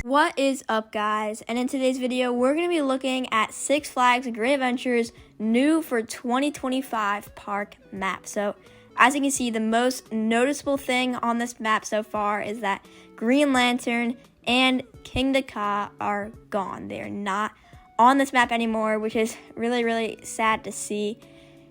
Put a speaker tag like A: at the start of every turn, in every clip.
A: What is up, guys? And in today's video, we're going to be looking at Six Flags Great Adventures new for 2025 park map. So as you can see, the most noticeable thing on this map so far is that Green Lantern and Kingda Ka are gone. They're not on this map anymore, which is really, really sad to see.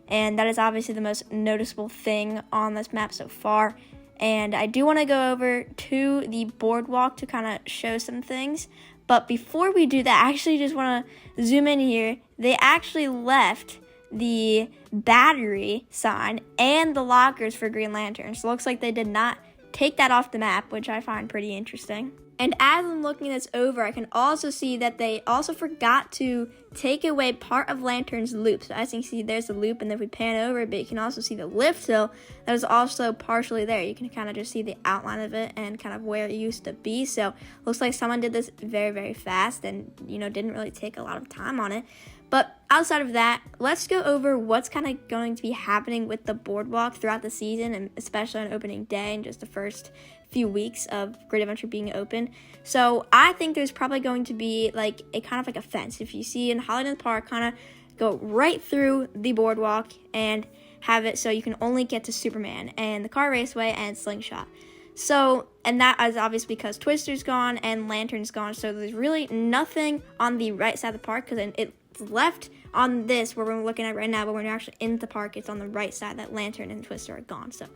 A: And that is obviously the most noticeable thing on this map so far. And I do want to go over to the boardwalk to kind of show some things. But before we do that, I actually just want to zoom in here. They actually left the battery sign and the lockers for Green Lantern. So it looks like they did not take that off the map, which I find pretty interesting. And as I'm looking this over, I can also see that they also forgot to take away part of Lantern's loop. So as you can see, there's the loop, and if we pan over it, but you can also see the lift hill that is also partially there. You can kind of just see the outline of it and kind of where it used to be. So looks like someone did this very, very fast and, didn't really take a lot of time on it. But outside of that, let's go over what's kind of going to be happening with the boardwalk throughout the season, and especially on opening day and just the first few weeks of Great Adventure being open. So I think there's probably going to be like a kind of like a fence. If you see in Hollywood Park, kind of go right through the boardwalk and have it so you can only get to Superman and the Car Raceway and Slingshot. So, and that is obviously because Twister's gone and Lantern's gone. So there's really nothing on the right side of the park, because it's left on this where we're looking at right now, but when you're actually in the park, it's on the right side that Lantern and Twister are gone. So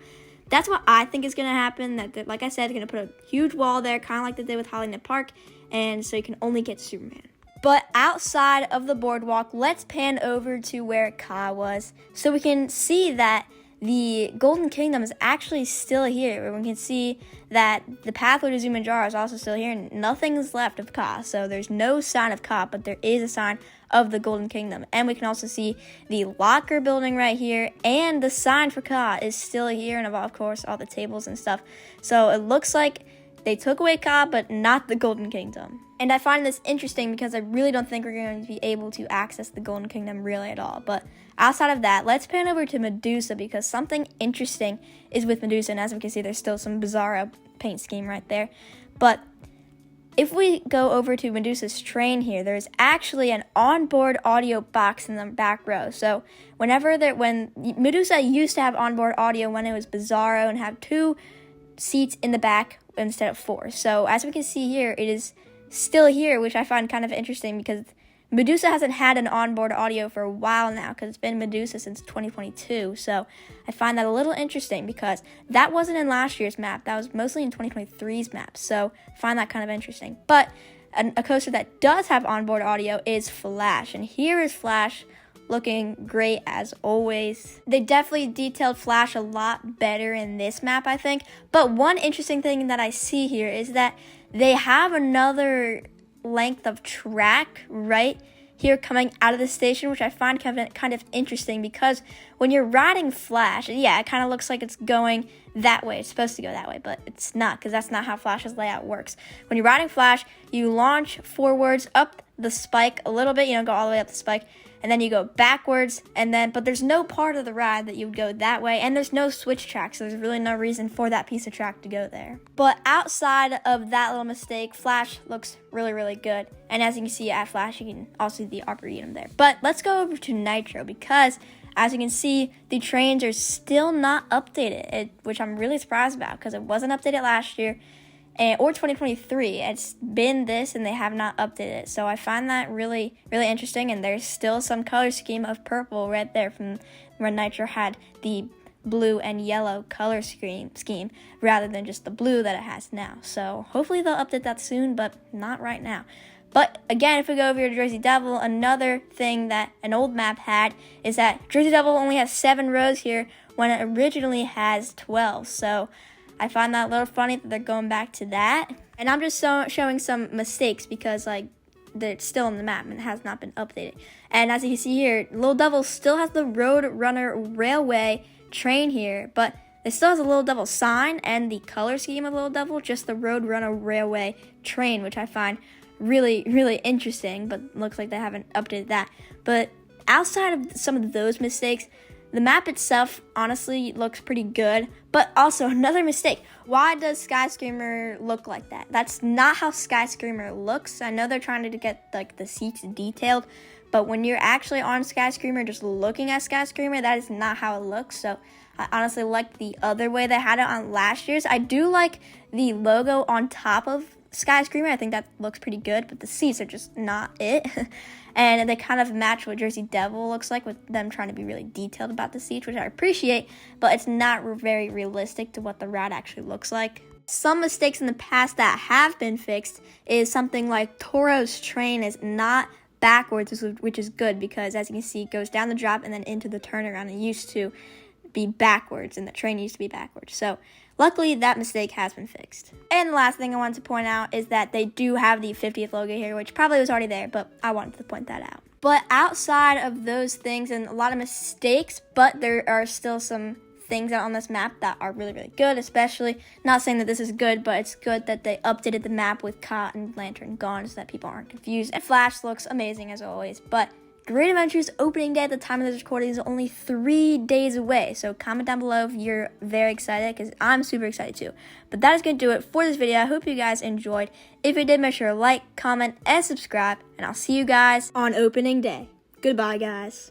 A: that's what I think is going to happen. That, like I said, they're going to put a huge wall there, kind of like they did with Hollywood Park, and so you can only get to Superman. But outside of the boardwalk, let's pan over to where Ka was, so we can see that the Golden Kingdom is actually still here. We can see that the pathway to Zumanjaro is also still here, and nothing's left of Ka. So there's no sign of Ka, but there is a sign of the Golden Kingdom. And we can also see the locker building right here, and the sign for Ka is still here, and of course all the tables and stuff. So it looks like they took away Ka, but not the Golden Kingdom. And I find this interesting because I really don't think we're going to be able to access the Golden Kingdom really at all. But outside of that, let's pan over to Medusa, because something interesting is with Medusa. And as we can see, there's still some Bizarro paint scheme right there. But if we go over to Medusa's train here, there's actually an onboard audio box in the back row. So when Medusa used to have onboard audio when it was Bizarro and have 2 seats in the back instead of 4. So as we can see here, it is still here, which I find kind of interesting because Medusa hasn't had an onboard audio for a while now, because it's been Medusa since 2022. So I find that a little interesting because that wasn't in last year's map. That was mostly in 2023's map. So I find that kind of interesting. But a coaster that does have onboard audio is Flash. And here is Flash looking great as always. They definitely detailed Flash a lot better in this map, I think. But one interesting thing that I see here is that they have another length of track right here coming out of the station, which I find kind of interesting, because when you're riding Flash, yeah, it kind of looks like it's going that way. It's supposed to go that way, but it's not, because that's not how Flash's layout works. When you're riding Flash, you launch forwards up the spike a little bit, go all the way up the spike, and then you go backwards, but there's no part of the ride that you would go that way, and there's no switch track, so there's really no reason for that piece of track to go there. But outside of that little mistake, Flash looks really, really good, and as you can see at Flash, you can also see the Arboretum there. But let's go over to Nitro, because as you can see, the trains are still not updated, which I'm really surprised about, because it wasn't updated last year, or 2023. It's been this, and they have not updated it. So I find that really, really interesting. And there's still some color scheme of purple right there from when Nitro had the blue and yellow color scheme rather than just the blue that it has now. So hopefully they'll update that soon, but not right now. But again, if we go over here to Jersey Devil, another thing that an old map had is that Jersey Devil only has 7 rows here when it originally has 12. So I find that a little funny that they're going back to that. And I'm just showing some mistakes because, they're still on the map and it has not been updated. And as you can see here, Little Devil still has the Road Runner Railway train here, but it still has a Little Devil sign and the color scheme of Little Devil, just the Road Runner Railway train, which I find really, really interesting, but looks like they haven't updated that. But outside of some of those mistakes, The map itself honestly looks pretty good, but also another mistake. Why does Skyscreamer look like that? That's not how Skyscreamer looks. I know they're trying to get like the seats detailed, but when you're actually on Skyscreamer, just looking at Skyscreamer, that is not how it looks. So I honestly like the other way they had it on last year's. I do like the logo on top of Skyscreamer. I think that looks pretty good, but the seats are just not it. And they kind of match what Jersey Devil looks like, with them trying to be really detailed about the seats, which I appreciate, but it's not very realistic to what the route actually looks like. Some mistakes in the past that have been fixed is something like Toro's train is not backwards, which is good, because as you can see, it goes down the drop and then into the turnaround. It used to be backwards, and the train used to be backwards. So luckily, that mistake has been fixed. And the last thing I wanted to point out is that they do have the 50th logo here, which probably was already there, but I wanted to point that out. But outside of those things and a lot of mistakes, but there are still some things out on this map that are really good, especially, not saying that this is good, but it's good that they updated the map with Cot and Lantern gone so that people aren't confused. And Flash looks amazing as always, but Great Adventures opening day at the time of this recording is only 3 days away, so comment down below if you're very excited, because I'm super excited too. But that is going to do it for this video. I hope you guys enjoyed. If you did, make sure to like, comment, and subscribe, and I'll see you guys on opening day. Goodbye, guys.